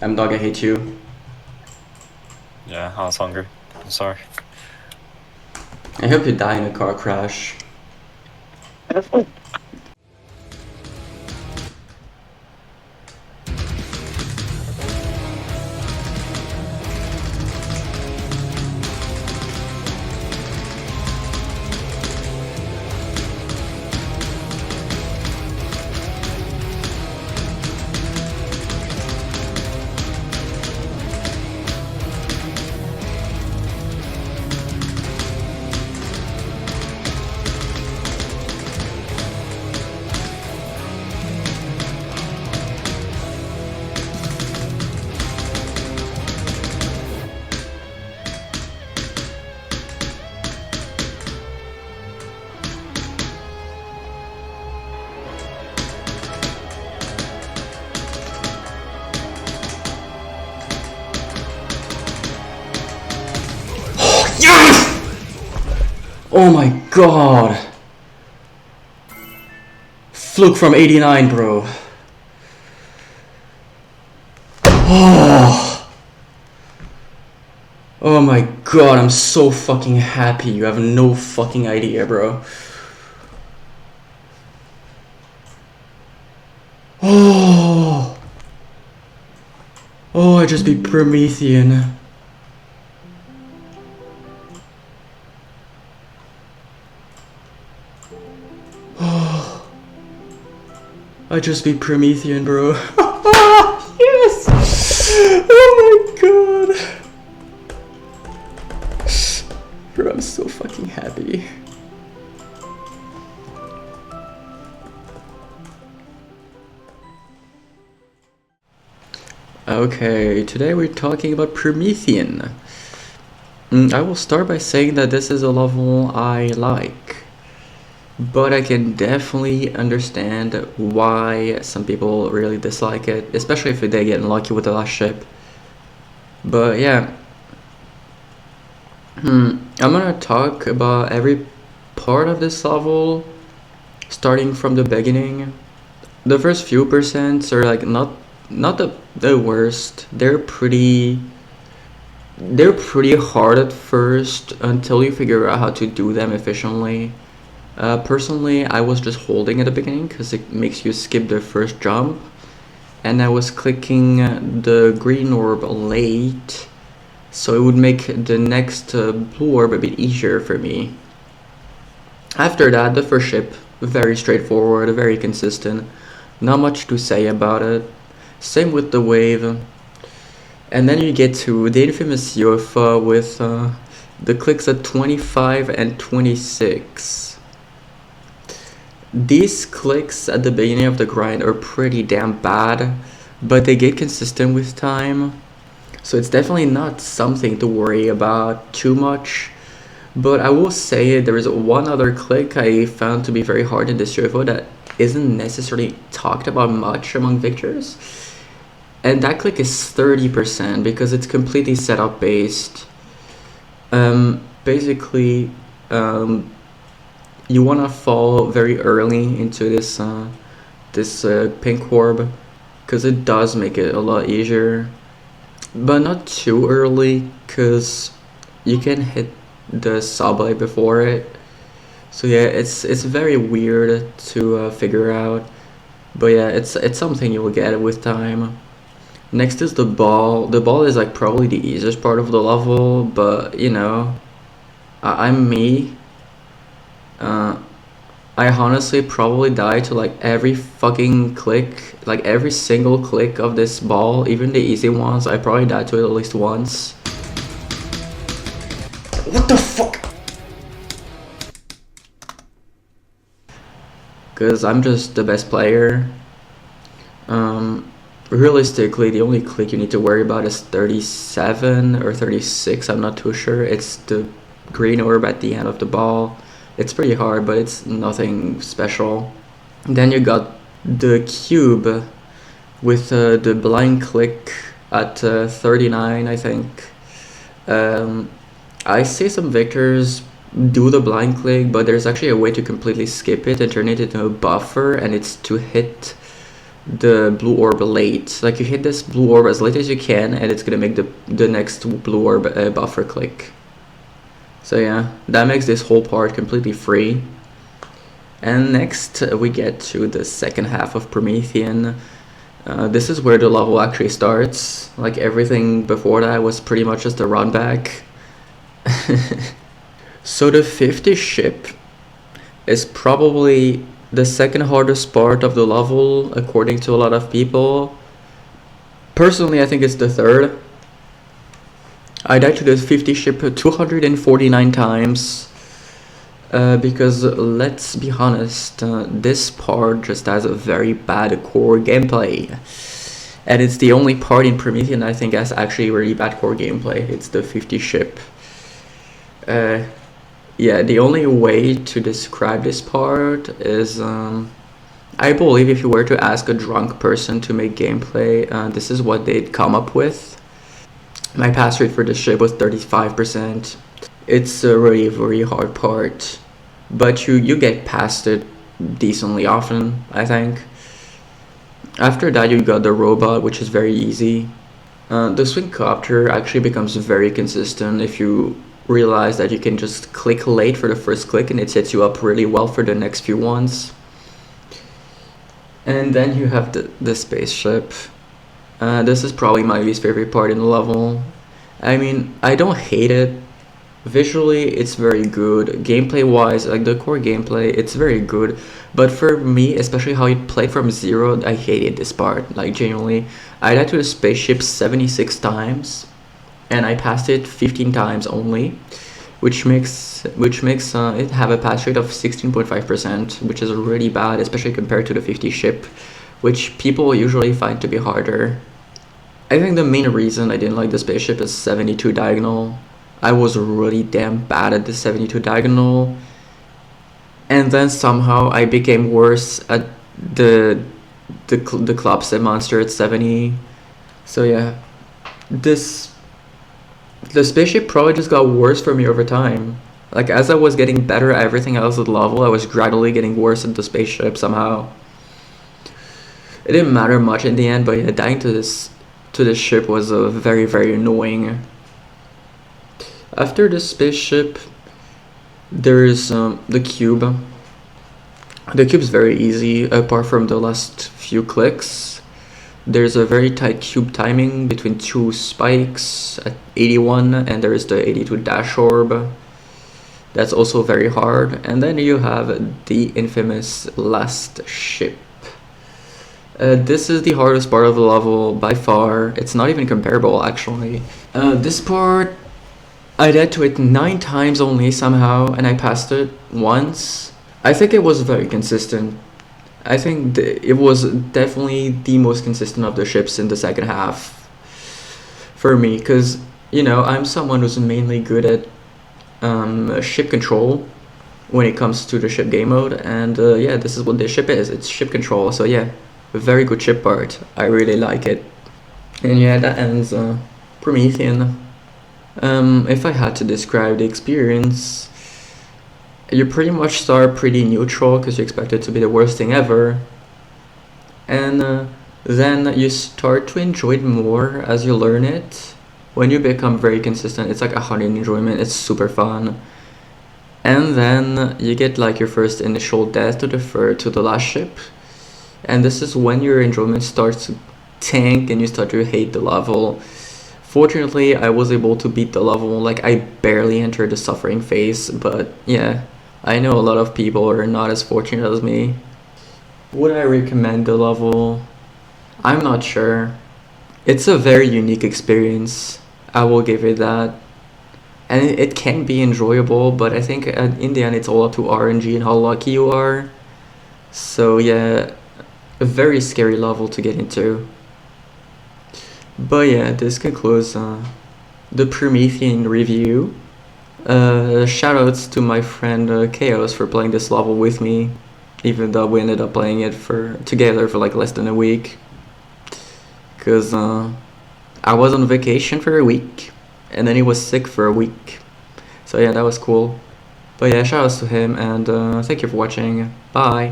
M-Dog, I hate you. Yeah, I was hungry. I'm sorry. I hope you die in a car crash. Yes! Oh my god. Fluke from 89, bro. Oh. Oh my god, I'm so fucking happy. You have no fucking idea, bro. Oh. Oh, I just beat Promethean. Oh. I just beat Promethean, bro. Yes! Oh my god. Bro, I'm so fucking happy. Okay, today we're talking about Promethean. I will start by saying that this is a level I like, but I can definitely understand why some people really dislike it, especially if they get unlucky with the last ship. But yeah, I'm gonna talk about every part of this level, starting from the beginning. The first few percents are like not the worst. They're pretty hard at first until you figure out how to do them efficiently. Personally, I was just holding at the beginning because it makes you skip the first jump, and I was clicking the green orb late, so it would make the next blue orb a bit easier for me. After that, the first ship, very straightforward, very consistent, not much to say about it. Same with the wave. And then you get to the infamous Yofa with the clicks at 25 and 26. These clicks at the beginning of the grind are pretty damn bad, but they get consistent with time. So it's definitely not something to worry about too much. But I will say there is one other click I found to be very hard in this Yofa that isn't necessarily talked about much among victors. And that click is 30% because it's completely setup based. Basically, you want to fall very early into this pink orb because it does make it a lot easier, but not too early because you can hit the sublight before it. So yeah, it's very weird to figure out, but yeah, it's something you will get with time. Next is the ball. The ball is like probably the easiest part of the level, but you know, I'm me. I honestly probably die to like every fucking click, like every single click of this ball, even the easy ones. I probably die to it at least once. What the fuck? Because I'm just the best player. Realistically, the only click you need to worry about is 37 or 36, I'm not too sure. It's the green orb at the end of the ball. It's pretty hard, but it's nothing special. Then you got the cube with the blind click at 39, I think. I see some victors do the blind click, but there's actually a way to completely skip it and turn it into a buffer, and it's to hit the blue orb late. Like you hit this blue orb as late as you can, and it's gonna make the next blue orb buffer click. So yeah, that makes this whole part completely free. And next we get to the second half of Promethean. This is where the level actually starts. Like everything before that was pretty much just a run back. So the 50 ship is probably the second hardest part of the level according to a lot of people. Personally, I think it's the third. I died to the 50 ship 249 times because let's be honest, this part just has a very bad core gameplay. And it's the only part in Promethean I think has actually really bad core gameplay. It's the 50 ship. Yeah, the only way to describe this part is, I believe if you were to ask a drunk person to make gameplay, this is what they'd come up with. My pass rate for this ship was 35%. It's a really, really hard part, but you get past it decently often, I think. After that you got the robot, which is very easy. The swing copter actually becomes very consistent if you realize that you can just click late for the first click and it sets you up really well for the next few ones. And then you have the spaceship. This is probably my least favorite part in the level. I mean, I don't hate it. Visually, it's very good. Gameplay wise, like the core gameplay, it's very good. But for me, especially how it played from zero, I hated this part. Like genuinely, I died to the spaceship 76 times. And I passed it 15 times only, which makes it have a pass rate of 16.5%, which is really bad, especially compared to the 50 ship, which people usually find to be harder. I think the main reason I didn't like the spaceship is 72 diagonal. I was really damn bad at the 72 diagonal, and then somehow I became worse at the collapse monster at 70. So yeah, the spaceship probably just got worse for me over time. Like as I was getting better at everything else at the level, I was gradually getting worse at the spaceship somehow. It didn't matter much in the end, but yeah, dying to this ship was very, very annoying. After the spaceship, there's the cube. The cube's very easy apart from the last few clicks. There's a very tight cube timing between two spikes at 81, and there is the 82 dash orb. That's also very hard. And then you have the infamous last ship. This is the hardest part of the level by far. It's not even comparable actually. This part, I died to it 9 times only somehow, and I passed it once. I think it was very consistent. I think it was definitely the most consistent of the ships in the second half for me, because you know I'm someone who's mainly good at ship control when it comes to the ship game mode, and yeah, this is what this ship is. It's ship control. So yeah, a very good ship part. I really like it. And yeah, that ends Promethean. If I had to describe the experience, you pretty much start pretty neutral because you expect it to be the worst thing ever, and then you start to enjoy it more as you learn it. When you become very consistent, it's like 100 enjoyment. It's super fun. And then you get like your first initial death to the last ship, and this is when your enjoyment starts to tank and you start to hate the level. Fortunately, I was able to beat the level. Like I barely entered the suffering phase, but yeah, I know a lot of people are not as fortunate as me. Would I recommend the level? I'm not sure. It's a very unique experience. I will give it that. And it can be enjoyable, but I think in the end it's all up to RNG and how lucky you are. So yeah, a very scary level to get into. But yeah, this concludes the Promethean review. Shoutouts to my friend Chaos for playing this level with me, even though we ended up playing it together for like less than a week. Cause I was on vacation for a week, and then he was sick for a week. So yeah, that was cool. But yeah, shoutouts to him, and thank you for watching. Bye.